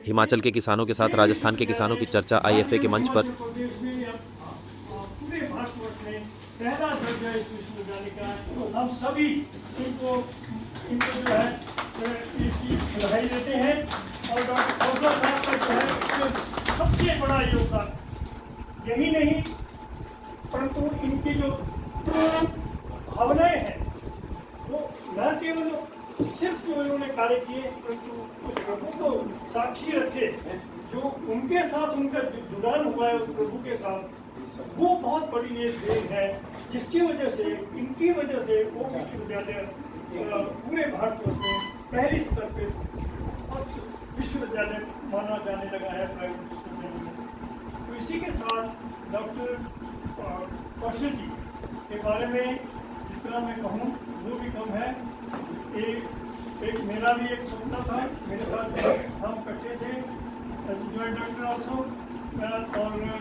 हिमाचल के किसानों के साथ राजस्थान के किसानों की चर्चा IFA के मंच पर। पूरे भारतवर्ष में पहला दर्जा इस विश्वविद्यालय का है। हम सभी इनको जो है इसकी बधाई देते हैं और डॉक्टर खौसला साहब का जो है इसमें सबसे बड़ा योगदान यही नहीं परंतु इनकी जो भावनाएं हैं वो न केवल सिर्फ जो इन्होंने कार्य किए परंतु उस प्रभु को साक्षी रखे जो उनके साथ उनका जुड़ाव हुआ है उस प्रभु के साथ वो बहुत बड़ी एक देन है जिसकी वजह से इनकी वजह से वो विश्वविद्यालय पूरे भारतवर्ष में पहले स्तर पे फर्स्ट विश्वविद्यालय माना जाने लगा है प्राइवेट विश्वविद्यालय में से। तो इसी के साथ डॉक्टर कौशल जी के बारे में जितना मैं कहूँ वो भी कम है। एक मेरा भी एक सपना था मेरे साथ हम इकट्ठे थे जॉइंट डायरेक्टर ऑल्सो और मैं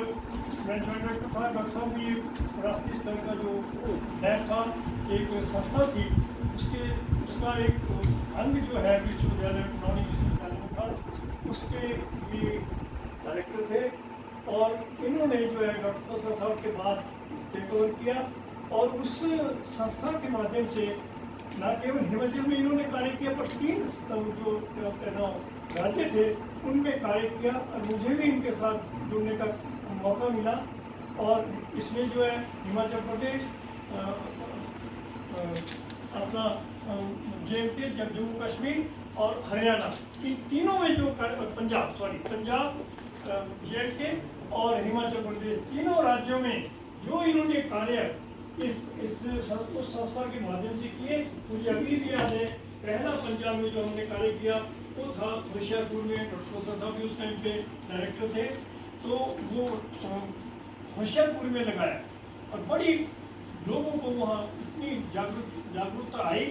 जॉइंट डायरेक्टर था। डॉक्टर साहब भी राष्ट्रीय स्तर का जो नैब था एक संस्था थी उसका एक अंग जो है विश्वविद्यालय नौनी विश्वविद्यालय में था उसके ये डायरेक्टर थे और इन्होंने जो है डॉक्टर खौसला साहब के बाद टेक ओवर किया और उस संस्था के माध्यम से न केवल हिमाचल में इन्होंने कार्य किया पर 3 जो राज्य थे उनमें कार्य किया और मुझे भी इनके साथ जुड़ने का मौका मिला। और इसमें जो है हिमाचल प्रदेश अपना JNK जम्मू कश्मीर और हरियाणा इन तीनों में जो पंजाब JNK और हिमाचल प्रदेश तीनों राज्यों में जो इन्होंने कार्य इस संस्था के माध्यम से किए मुझे अभी भी याद है। पहला पंजाब में जो हमने कार्य किया वो था होशियारपुर में डॉक्टर खौसला साहब भी उस टाइम पे डायरेक्टर थे तो वो होशियारपुर में लगाया और बड़ी लोगों को वहाँ इतनी जागरूकता आई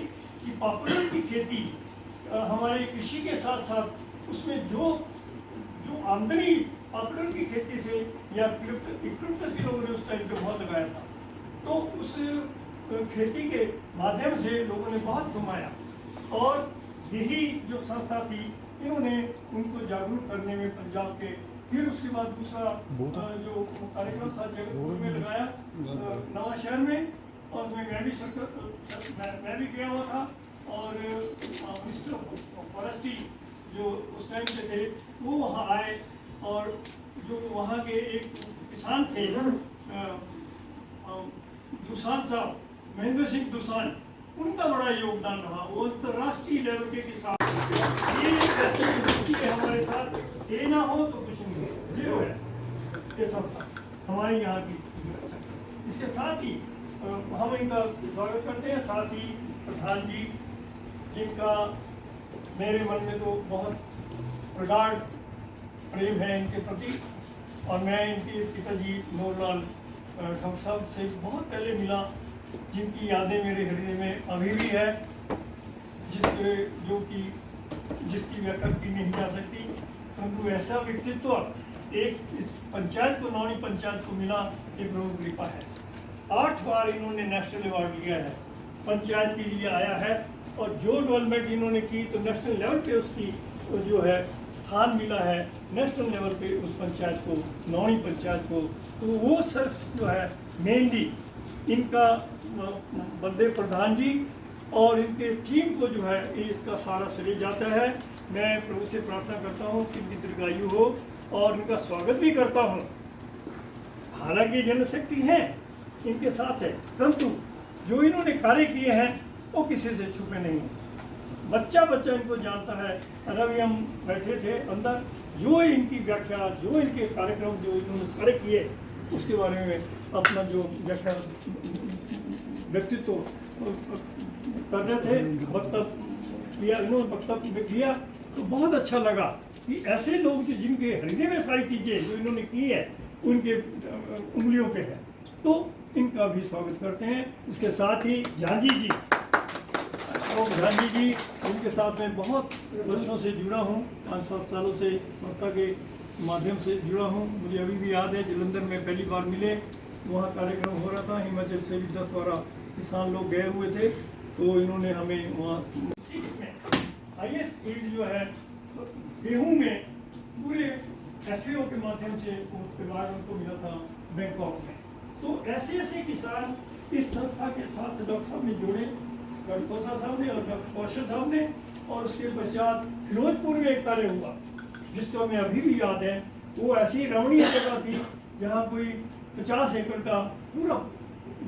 कि पापुलर की खेती हमारे कृषि के साथ साथ उसमें जो आमदनी पापुलर की खेती से या इक्विप्टस भी लोगों ने उस टाइम पे बहुत लगाया था तो उस खेती के माध्यम से लोगों ने बहुत कमाया और यही जो संस्था थी इन्होंने उनको जागरूक करने में पंजाब के फिर उसके बाद दूसरा जो कार्यक्रम था जगतपुर में लगाया नवा शहर में और मैं भी गया हुआ था और मिस्टर फॉरेस्टी जो उस टाइम से थे वो वहाँ आए और जो वहाँ के एक किसान थे दुसान साहब महेंद्र सिंह दुसान उनका बड़ा योगदान रहा। वो अंतर्राष्ट्रीय लेवल के किसान ये ऐसे हमारे साथ ये ना हो तो कुछ नहीं है जीरो है ये संस्था हमारे यहाँ की। इसके साथ ही हम इनका स्वागत करते हैं साथ ही प्रधान जी जिनका मेरे मन में तो बहुत प्रगाढ़ प्रेम है इनके प्रति और मैं इनके पिताजी नूरलाल डॉक्टर साहब से बहुत पहले मिला जिनकी यादें मेरे हृदय में अभी भी है जिसकी व्याख्या की नहीं जा सकती परंतु ऐसा व्यक्तित्व एक इस पंचायत को नौनी पंचायत को मिला ये प्रभु कृपा है। 8 बार इन्होंने नेशनल अवार्ड लिया है पंचायत के लिए आया है और जो डेवलपमेंट इन्होंने की तो नेशनल लेवल पे उसकी जो है स्थान मिला है नेशनल लेवल पे उस पंचायत को नौनी पंचायत को। तो वो सिर्फ जो है मेनली इनका बलदेव प्रधान जी और इनके टीम को जो है इसका सारा श्रेय जाता है। मैं प्रभु से प्रार्थना करता हूँ कि इनकी दीर्घायु हो और इनका स्वागत भी करता हूँ। हालांकि जनरल सेक्रेटरी हैं इनके साथ है परंतु जो इन्होंने कार्य किए हैं वो किसी से छुपे नहीं हैं। बच्चा इनको जानता है। अभी हम बैठे थे अंदर जो इनकी व्याख्या जो इनके कार्यक्रम जो इन्होंने सारे किए उसके बारे में अपना जो व्याख्या व्यक्तित्व कर रहे थे वक्तव्य किया तो बहुत अच्छा लगा कि ऐसे लोग जिनके हृदय में सारी चीज़ें जो इन्होंने की है उनके उंगलियों पे है तो इनका भी स्वागत करते हैं। इसके साथ ही झांझी जी उनके साथ मैं बहुत वर्षों से जुड़ा हूँ 5-7 सालों से संस्था के माध्यम से जुड़ा हूँ। मुझे अभी भी याद है जलंधर में पहली बार मिले वहाँ कार्यक्रम हो रहा था हिमाचल से भी 10-12 किसान लोग गए हुए थे तो इन्होंने हमें वहाँ हाईएस्ट फील्ड जो है गेहूं में FAO के माध्यम से वो अवार्ड उनको मिला था बैंकॉक में। तो ऐसे ऐसे किसान इस संस्था के साथ डॉक्टर साहब ने जोड़े, डॉक्टर खोसा साहब ने और डॉक्टर कौशल साहब ने। और उसके पश्चात फिरोजपुर में एक कार्य हुआ जिसको हमें अभी भी याद है। वो ऐसी रमणीय जगह थी जहाँ कोई 50 एकड़ का पूरा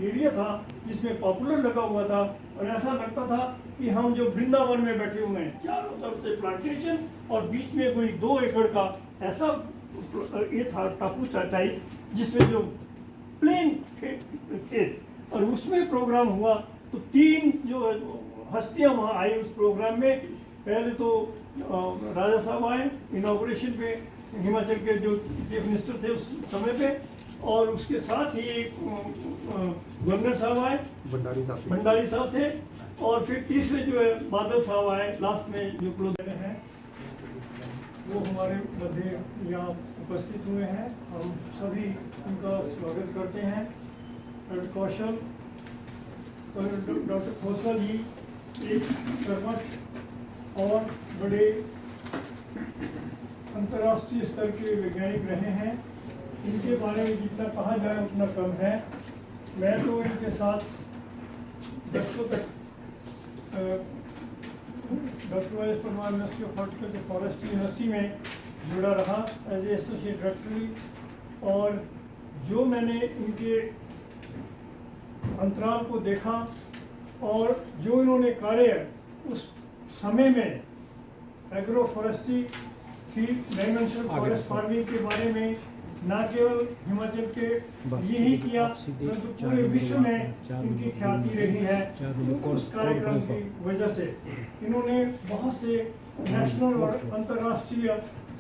एरिया था जिसमें पॉपुलर लगा हुआ था, और ऐसा लगता था कि हम जो वृंदावन में बैठे हुए हैं, चारों तरफ से प्लांटेशन और बीच में कोई 2 एकड़ का ऐसा ये था टापू टाइप जिसमें जो प्लेन खेत, और उसमें प्रोग्राम हुआ तो 3 जो हस्तियां वहाँ आई उस प्रोग्राम में। पहले तो राजा साहब आए इनॉग्रेशन पे, हिमाचल के जो चीफ मिनिस्टर थे उस समय पे, और उसके साथ ही गवर्नर साहब आए, भंडारी साहब थे, और फिर तीसरे जो है बादल साहब आए लास्ट में जो क्लोज हैं, वो हमारे मध्य यहाँ उपस्थित हुए हैं। हम सभी उनका स्वागत करते हैं। डॉक्टर कौशल और डॉक्टर खोसा जी एक कर्मठ और बड़े अंतर्राष्ट्रीय स्तर के वैज्ञानिक रहे हैं। इनके बारे में जितना कहा जाए उतना कम है। मैं तो इनके साथ दशकों तक doctor Y S Parmar University of Horticulture Forest University में जुड़ा रहा एज ए एसोसिएट डायरेक्टरी, और जो मैंने इनके अंतराल को देखा और जो इन्होंने कार्य उस समय में एग्रो फॉरेस्ट्री की डायमेंशनल फॉरेस्ट फार्मिंग के बारे में न केवल हिमाचल के यही किया परंतु पूरे विश्व में इनकी ख्याति रही है। उस कार्यक्रम की वजह से इन्होंने बहुत से नेशनल और अंतर्राष्ट्रीय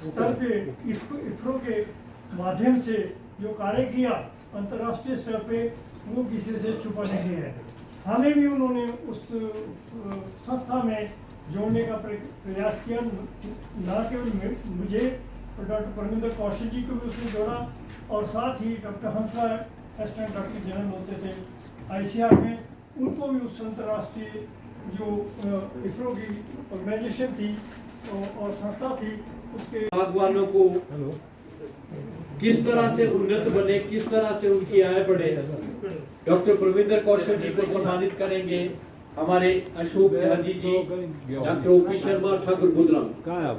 स्तर पे इफ्रो के माध्यम से जो कार्य किया अंतर्राष्ट्रीय स्तर पे, वो किसी से छुपा नहीं है। हमें भी उन्होंने उस संस्था में जोड़ने का प्रयास किया, न केवल मुझे, डॉक्टर परमिंदर कौशल जी को भी उसने जोड़ा, और साथ ही doctor Hansraj assistant doctor general होते थे ICR में, उनको भी उस अंतर्राष्ट्रीय जो इफ्रो की ऑर्गेनाइजेशन थी और संस्था थी उसके बागवानों को किस तरह से उन्नत बने, किस तरह से उनकी आय बढ़े, डॉक्टर परमिंदर कौशल जी को सम्मानित करेंगे। हमारे अशोक जी, डॉक्टर OP शर्मा, ठाकुर बुधराम। कहाँ है आप?